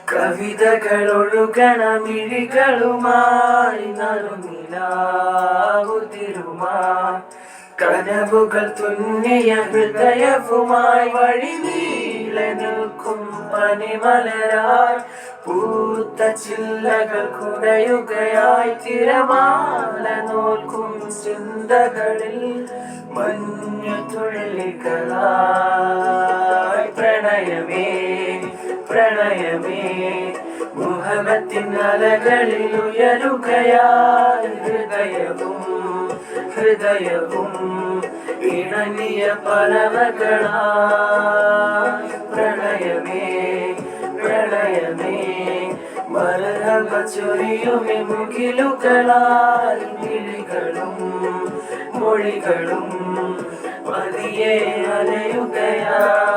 കവിതകളൊഴുകണ മിഴികളുമായി നറുനിലാവു തിരുമായി കനവുകൾ തുന്നിയ ഹൃദയവുമായി വഴി നീളെ നിൽക്കും പനിമലരായി പൂത്ത ചില്ലകൾ കുടയുകയായി തിരമാല നോൽക്കും ചിന്തകളിൽ മഞ്ഞു തുള്ളികളായി പ്രണയമേ പ്രണയമേ മുഹബത്തിൻ അലകളിൽ ഉയരുകയായി ഹൃദയവും ഇണങ്ങിയ പലവകളായി പ്രണയമേ പ്രണയമേ മലഹബ ചൊരിയുമെ മുകിലുകളായി വിളികളും മൊഴികളും പതിയെ അലയുകയായി